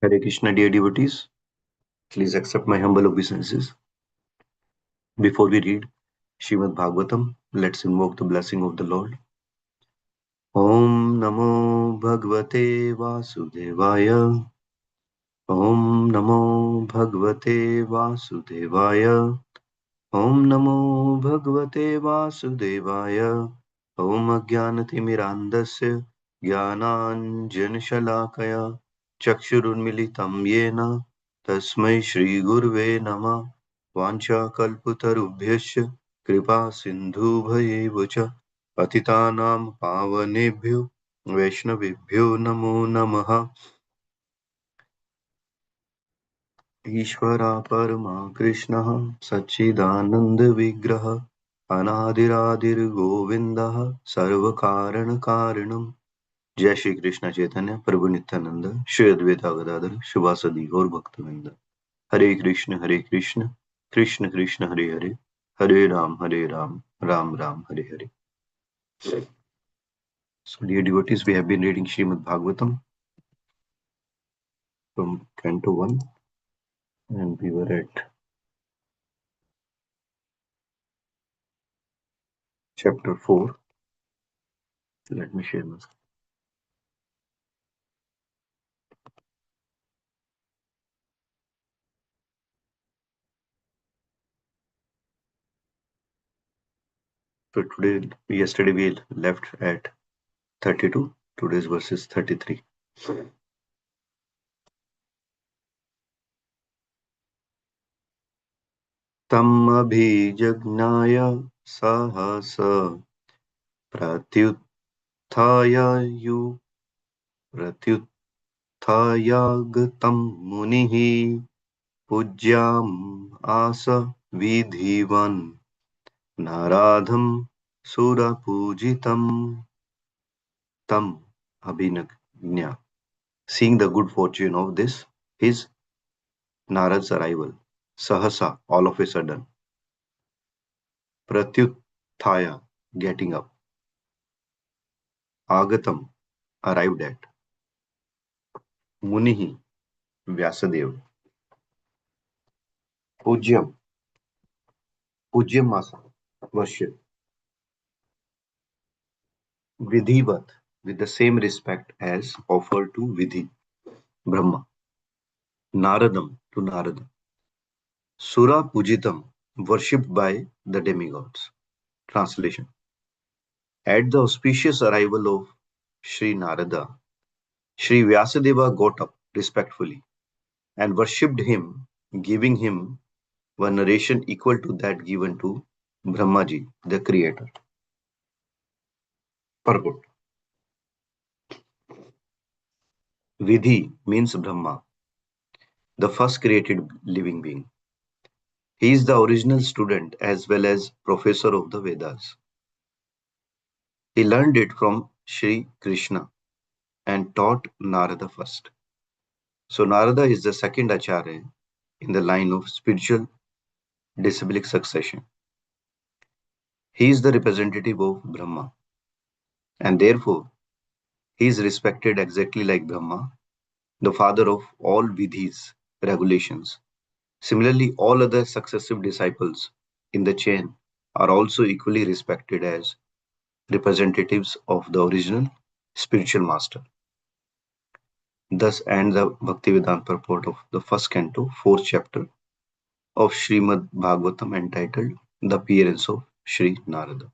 Hare Krishna, dear devotees. Please accept my humble obeisances. Before we read Srimad Bhagavatam, let's invoke the blessing of the Lord. Om Namo Bhagavate Vasudevaya. Om Namo Bhagavate Vasudevaya. Om Namo Bhagavate Vasudevaya. Om Ajnanatimirandasya Jnananjanashalakaya Chakshurunmilitam Yena Tasmai Shri Gurve Namah Vanchakalputarubhyasya Kripa Sindhubhayevo cha Patitanam Pavanebhyo Vaishnavibhyo Namo Namaha Ishvara Parama Krishna Sachidananda Vigraha Anadiradir Govinda Sarvakarana Karanam जय श्री कृष्ण चैतन्य प्रभु नित्यानंद श्री अद्वैता गदाधर शिवासदि और भक्तवृंद हरे Krishna Krishna Krishna Hare Hare Hare Ram Ram Ram Hare Hare. So dear devotees, we have been reading Srimad Bhagavatam from Canto 1 and we were at chapter 4. Let me share my screen. So yesterday we left at 32. Today's verse is 33. Tam abhijagnaaya sahasa pratyutthayayu pratyutthayagatam munihi pujyam asa vidhivan naradham surapujitam tam abhinagnya. Seeing the good fortune of this, his Narad's arrival, sahasa, all of a sudden, pratyuthaya, getting up, agatam, arrived at, munihi, Vyasadeva, pujyam, masa, worship, vidhivat, with the same respect as offered to Vidhi, Brahma, Naradam, to Narada, Sura Pujitam, worshipped by the demigods. Translation. At the auspicious arrival of Sri Narada, Sri Vyasadeva got up respectfully and worshipped him, giving him veneration equal to that given to Brahmaji, the creator. Purport. Vidhi means Brahma, the first created living being. He is the original student as well as professor of the Vedas. He learned it from Sri Krishna and taught Narada first. So Narada is the second Acharya in the line of spiritual disciplic succession. He is the representative of Brahma and therefore he is respected exactly like Brahma, the father of all Vidhis, regulations. Similarly, all other successive disciples in the chain are also equally respected as representatives of the original spiritual master. Thus ends the Bhaktivedanta purport of the first canto, fourth chapter of Srimad Bhagavatam entitled The Appearance of Sri Narada.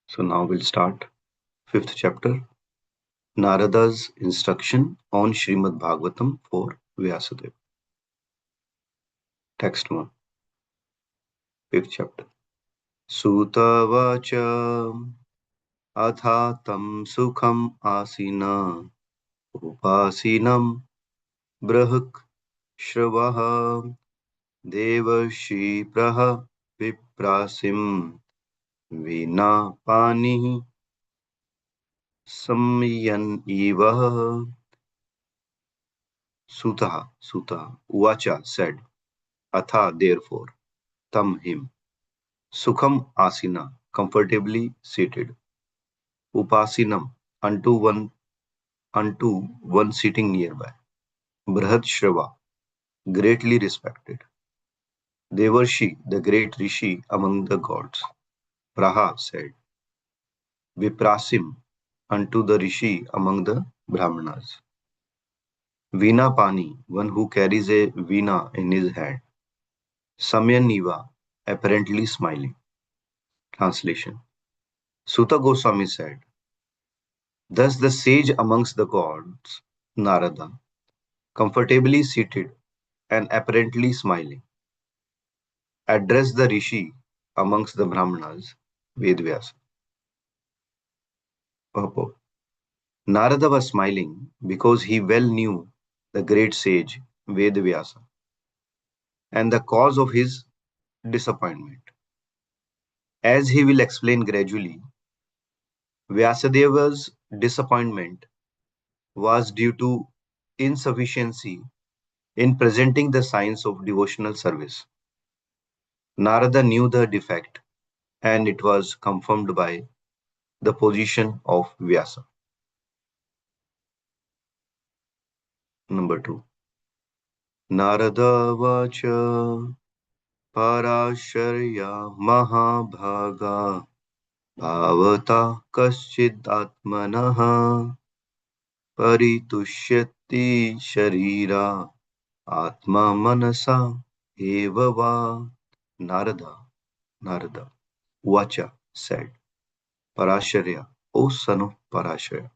So now we'll start fifth chapter, Narada's instruction on Srimad Bhagavatam for Vyasadeva. Text 1, fifth chapter. Sutavacha atha tam sukham asina upasinam brahak shravah devashi praha viprasim vina pani samyan eva. Sutaha, Uvacha said, Atha, therefore, Tam, him, Sukham Asina, comfortably seated, Upasinam, unto one unto one sitting nearby. Brihad greatly respected. Devarshi, the great rishi among the gods. Praha said, Viprasim, unto the rishi among the Brahmanas. Veena Pani, one who carries a veena in his hand. Samyaniva, apparently smiling. Translation. Suta Goswami said, thus the sage amongst the gods, Narada, comfortably seated and apparently smiling, addressed the rishi amongst the Brahmanas, Vedvyasa. Purport. Narada was smiling because he well knew the great sage Vedvyasa and the cause of his disappointment. As he will explain gradually, Vyasadeva's disappointment was due to insufficiency in presenting the science of devotional service. Narada knew the defect and it was confirmed by the position of Vyasa. Number 2. Narada Vacha Parasharya Mahabhaga Bhavata Kaschid Paritushyati Sharira Atma Manasa Eva Narada Vacha said, Parasharya, O son of Parasharya,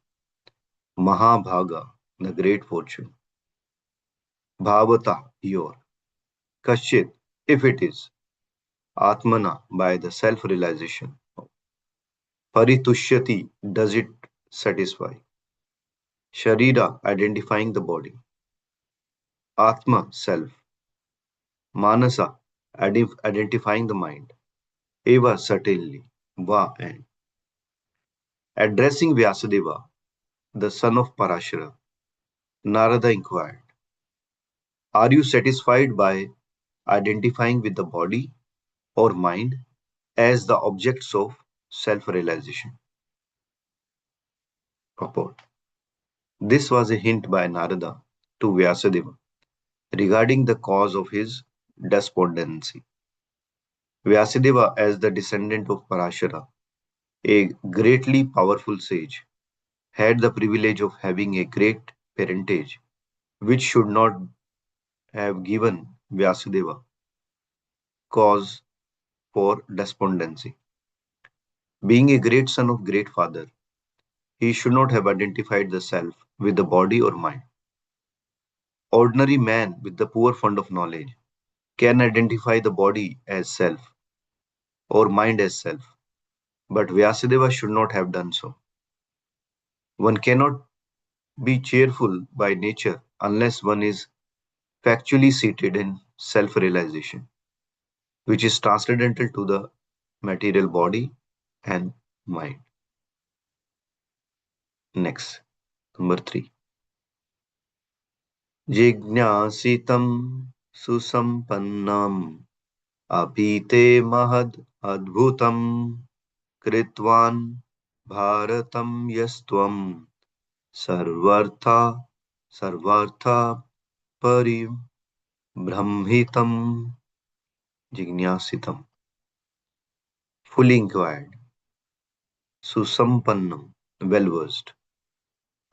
Mahabhaga, the great fortune, Bhavata, your, Kashit, if it is, Atmana, by the self realization, Paritushyati, does it satisfy, Sharira, identifying the body, Atma, self, Manasa, identifying the mind, Eva, certainly, Va, and addressing Vyasadeva, the son of Parashara, Narada inquired, are you satisfied by identifying with the body or mind as the objects of self realization? Purport. This was a hint by Narada to Vyasadeva regarding the cause of his despondency. Vyasadeva, as the descendant of Parashara, a greatly powerful sage, had the privilege of having a great parentage, which should not have given Vyasadeva cause for despondency. Being a great son of great father, he should not have identified the self with the body or mind. Ordinary man with the poor fund of knowledge can identify the body as self or mind as self, but Vyasadeva should not have done so. One cannot be cheerful by nature unless one is factually seated in self realization, which is transcendental to the material body and mind. Next, number 3. Jignasitam susampannam apite mahad adbhutam kritvan bharatam yastvam sarvartha sarvartha paribramhitam jignasitam. Fully inquired, susampannam, well versed,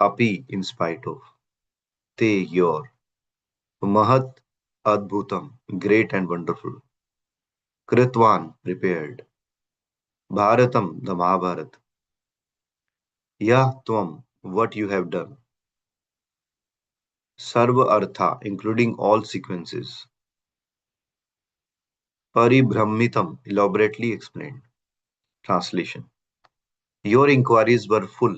api, in spite of, te, your, mahat adbhutam, great and wonderful, kritvan, prepared, bharatam, the Mahabharata, yah tvam, what you have done, sarva artha, including all sequences, paribramhitam, elaborately explained. Translation. Your inquiries were full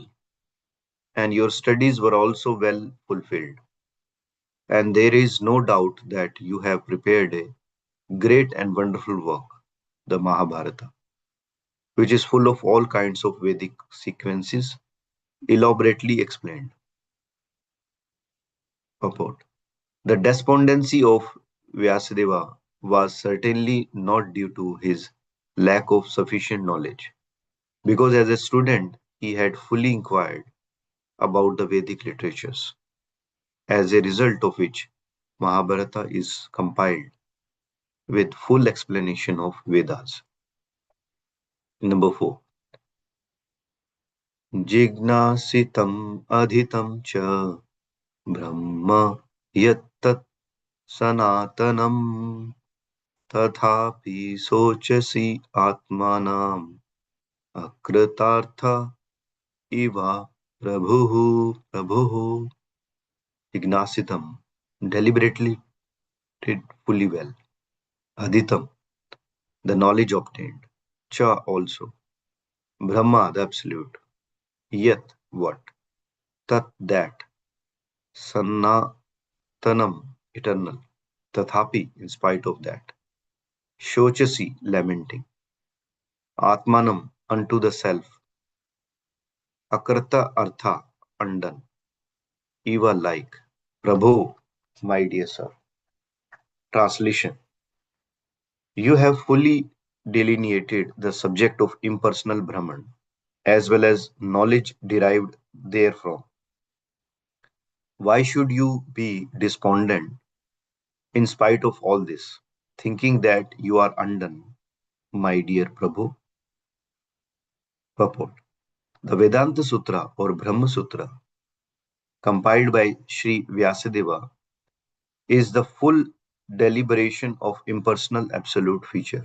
and your studies were also well fulfilled, and there is no doubt that you have prepared a great and wonderful work, the Mahabharata, which is full of all kinds of Vedic sequences elaborately explained. Purport. The despondency of Vyasadeva was certainly not due to his lack of sufficient knowledge, because as a student he had fully inquired about the Vedic literatures, as a result of which Mahabharata is compiled with full explanation of Vedas. Number 4. Jignasitam adhitam cha brahma yattat sanatanam तथापि सोचसि आत्मानम् अकृतार्थ इव प्रभुः Ignasitam, deliberately did fully well. Aditam, the knowledge obtained. Cha also. Brahma, the absolute. Yat, what? Tat, that. Sanatanam, eternal. Tathapi, in spite of that. Shochasi, lamenting. Atmanam, unto the self. Akarta artha, undone. Eva, like. Prabhu, my dear sir. Translation. You have fully delineated the subject of impersonal Brahman as well as knowledge derived therefrom. Why should you be despondent in spite of all this, thinking that you are undone, my dear Prabhu? Purport. The Vedanta Sutra or Brahma Sutra, compiled by Sri Vyasadeva, is the full deliberation of impersonal absolute feature,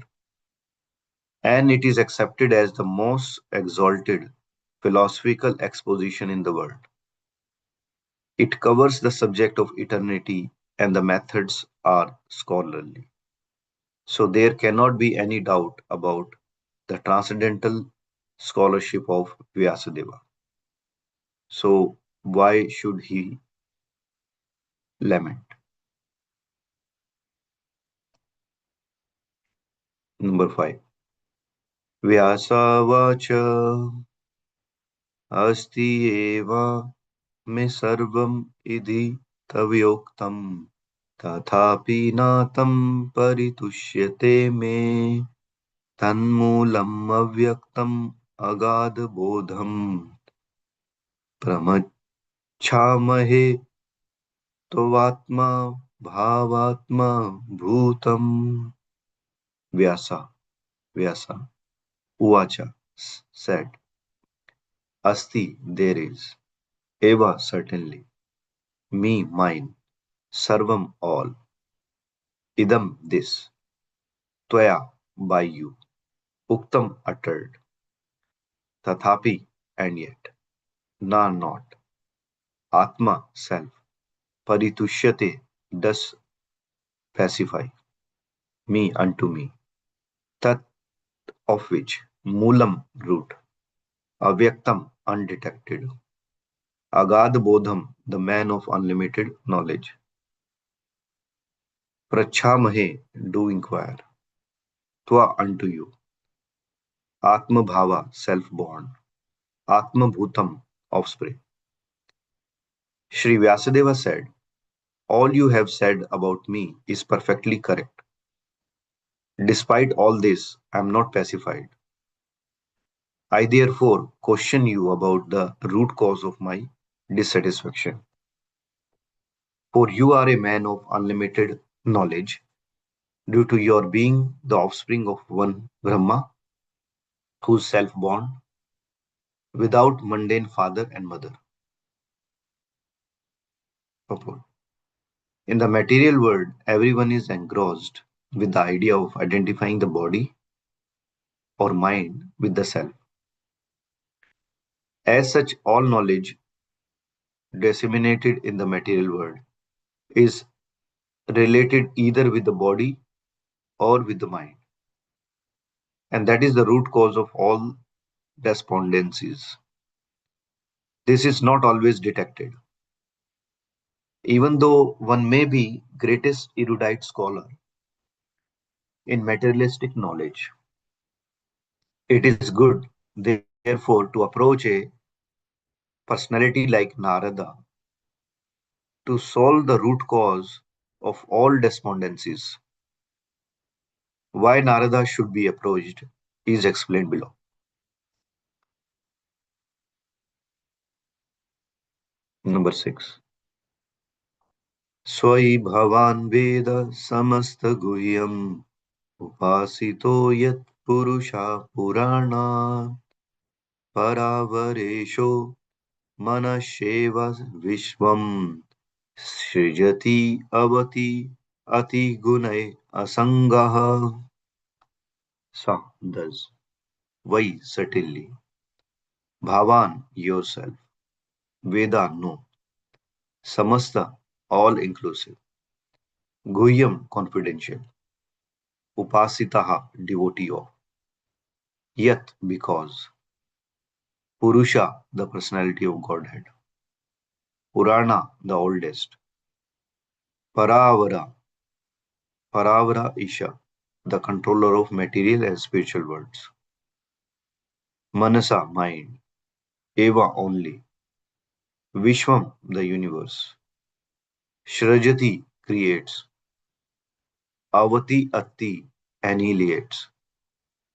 and it is accepted as the most exalted philosophical exposition in the world. It covers the subject of eternity and the methods are scholarly. So there cannot be any doubt about the transcendental scholarship of Vyasadeva. So why should he lament? Number 5. Vyasavacha asti eva me sarvam idhi tavyoktam tathapi natam paritushyate me तन्मूलम् अव्यक्तम् अगाधबोधम् प्रमच्छामहे त्वात्मा भावात्मा भूतम् Vyasa, Vyasa, Uvacha said, Asti, there is, Eva, certainly, me, mine, Sarvam, all, Idam, this, Tvaya, by you, Uktam, uttered, Tathapi, and yet, Na, not, Atma, self, Paritushyate, does pacify, me unto me, Tat, of which, Moolam, root, Avyaktam, undetected, Agad Bodham, the man of unlimited knowledge. Prachamahe, do inquire. Twa, unto you. Atma Bhava, self born. Atma Bhutam, offspring. Sri Vyasadeva said, all you have said about me is perfectly correct. Despite all this, I am not pacified. I therefore question you about the root cause of my dissatisfaction. For you are a man of unlimited knowledge due to your being the offspring of one Brahma who is self born without mundane father and mother. Purport. In the material world, everyone is engrossed with the idea of identifying the body or mind with the self. As such, all knowledge disseminated in the material world is related either with the body or with the mind. And that is the root cause of all despondencies. This is not always detected. Even though one may be greatest erudite scholar in materialistic knowledge, it is good, therefore, to approach a personality like Narada to solve the root cause of all despondencies. Why Narada should be approached is explained below. Number 6. Swai Bhavan Veda Samasta Guhyam Upasito Yat Purusha Purana Paravaresho Manasheva Vishwam Srijati Avati Ati Gunai Asangaha. Sa does. Vai subtly. Bhavan yourself. Veda no. Samasta all inclusive. Guhyam confidential. Upasitaha devotee of. Yat because. Purusha the personality of Godhead. Purana the oldest. Paravara. Paravara Isha the controller of material and spiritual worlds. Manasa mind. Eva only. Vishwam the universe. Shrajati creates. Avati Atti annihilates.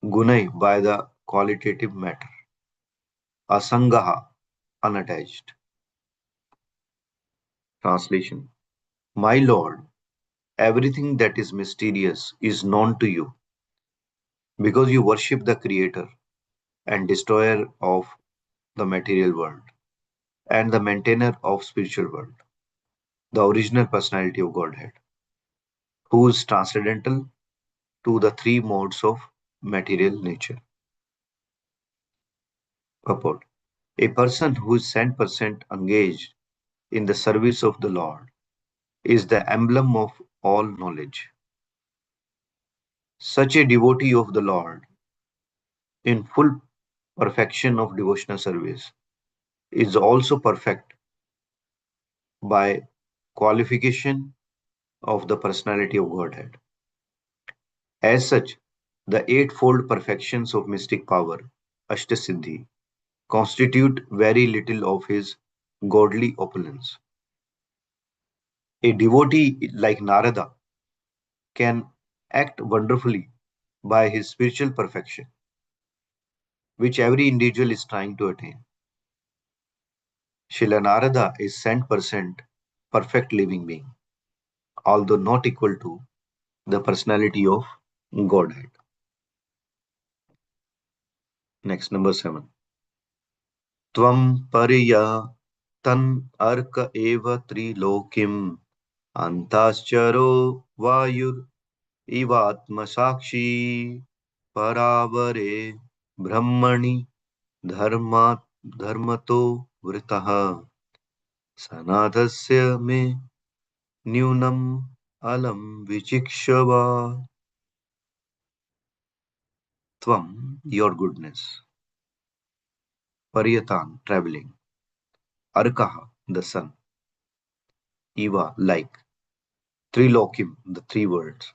Gunai by the qualitative matter. Asangaha unattached. Translation. My Lord, everything that is mysterious is known to you because you worship the Creator and Destroyer of the material world and the maintainer of spiritual world, the original personality of Godhead, who is transcendental to the three modes of material nature. Purport. A person who is 100% engaged in the service of the Lord is the emblem of all knowledge. Such a devotee of the Lord, in full perfection of devotional service, is also perfect by qualification of the personality of Godhead. As such, the eightfold perfections of mystic power, Ashtasiddhi, constitute very little of his godly opulence. A devotee like Narada can act wonderfully by his spiritual perfection, which every individual is trying to attain. Srila Narada is 100% perfect living being, although not equal to the personality of Godhead. Next, number 7. Tvam pariya tan arka eva trilokim antascharo vayur ivatma sakshi paravare brahmani dharma dharmato vritaha sanadasya me न्यूनम अलम विचिक्षवा. Tvam, your goodness. Paryatan, traveling. Arkaha, the sun. Eva, like. Trilokim, the three words.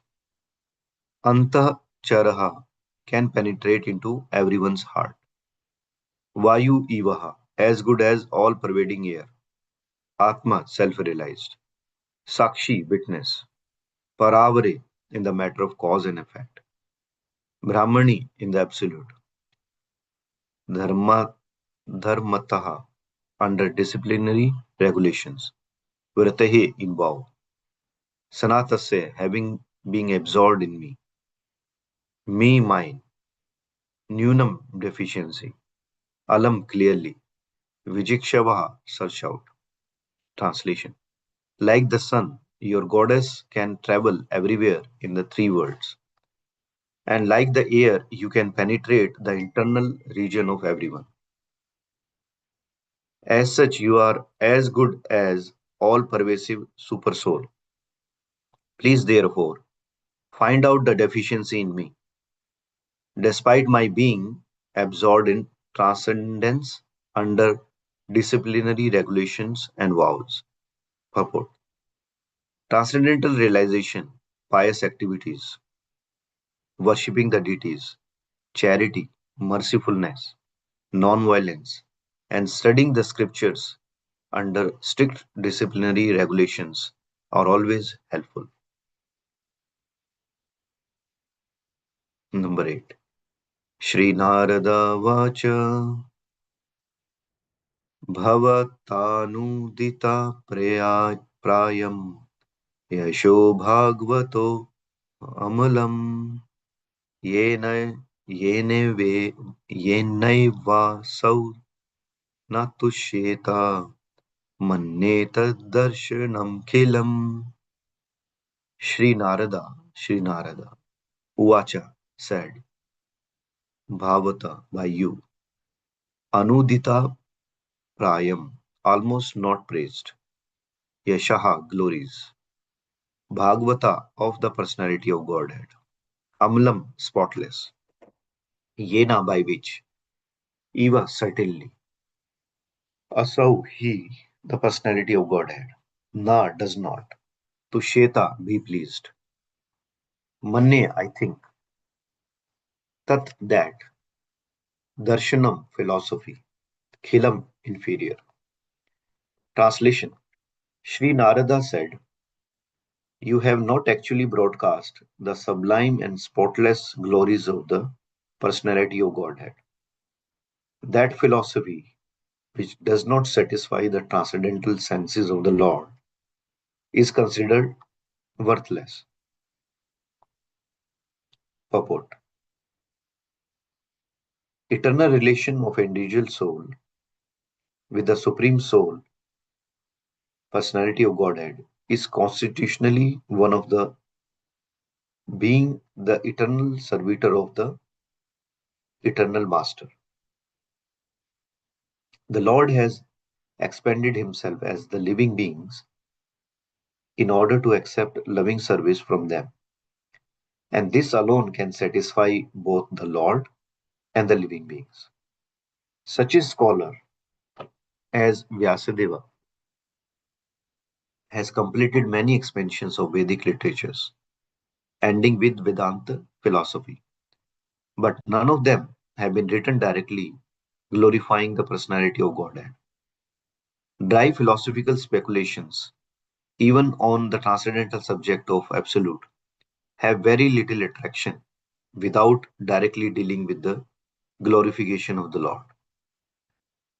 Anta charaha, can penetrate into everyone's heart. Vayu Evaha, as good as all pervading air. Atma, self realized. Sakshi, witness. Paravare, in the matter of cause and effect. Brahmani, in the absolute. Dharma, dharmataha, under disciplinary regulations. Vratahe, in vow. Sanatasya, having being absorbed in me. Me, mine. Nunam, deficiency. Alam, clearly. Vijikshavaha, search out. Translation. Like the sun, your goddess can travel everywhere in the three worlds. And like the air, you can penetrate the internal region of everyone. As such, you are as good as all pervasive super soul. Please, therefore, find out the deficiency in me. Despite my being absorbed in transcendence under disciplinary regulations and vows. Purport. Transcendental realization, pious activities, worshipping the deities, charity, mercifulness, non-violence, and studying the scriptures under strict disciplinary regulations are always helpful. Number 8. Shri Narada Vacha भवतानुदिता प्रायम् यशो भागवतो अमलम् येन येनैवे येनैवासौ न तुष्येत मन्येतद्दर्शनमखिलम् Sri Narada Uvacha said, Bhavata by you, Anudita Prayam, almost not praised, Yashaha glories, Bhagavata of the personality of Godhead, Amlam spotless, Yena by which, Eva certainly, Asau he, the personality of Godhead, Na does not, Tusheta be pleased, Manne I think, Tat that, Darshanam philosophy, Khilam inferior. Translation Sri Narada said, You have not actually broadcast the sublime and spotless glories of the personality of Godhead. That philosophy, which does not satisfy the transcendental senses of the Lord, is considered worthless. Purport Eternal relation of individual soul with the Supreme Soul, personality of Godhead, is constitutionally one of the being the eternal servitor of the eternal master. The Lord has expanded himself as the living beings in order to accept loving service from them. And this alone can satisfy both the Lord and the living beings. Such a scholar as Vyasadeva has completed many expansions of Vedic literatures, ending with Vedanta philosophy, but none of them have been written directly glorifying the personality of Godhead. Dry philosophical speculations, even on the transcendental subject of absolute, have very little attraction without directly dealing with the glorification of the Lord.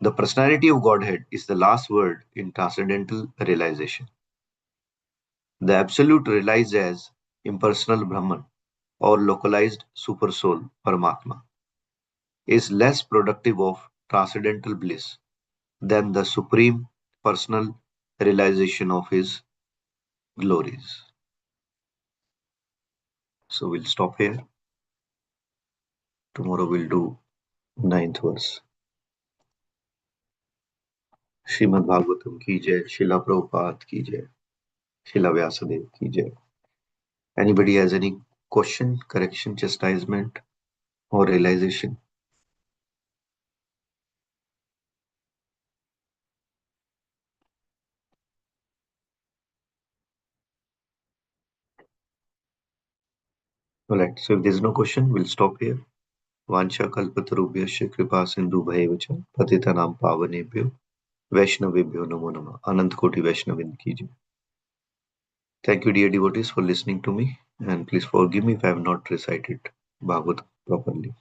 The personality of Godhead is the last word in transcendental realization. The Absolute realized as impersonal Brahman or localized Supersoul Paramatma is less productive of transcendental bliss than the supreme personal realization of his glories. So we'll stop here. Tomorrow we'll do ninth verse. Shrimad Bhagavatam की जय, शिला प्रभुपाद की जय, शिला व्यासदेव की जय. Anybody has any question, correction, chastisement, or realization? All right. So if there's no question, we'll stop here. वांछा कल्पतरुभ्यश्च कृपा सिंधुभैव च पतितानां पावनेभ्यो वैष्णवेभ्यो नमो नमः. अनंत कोटि वैष्णविन की जय. Thank you, dear devotees, for listening to me, and please forgive me if I have not recited Bhagavad properly.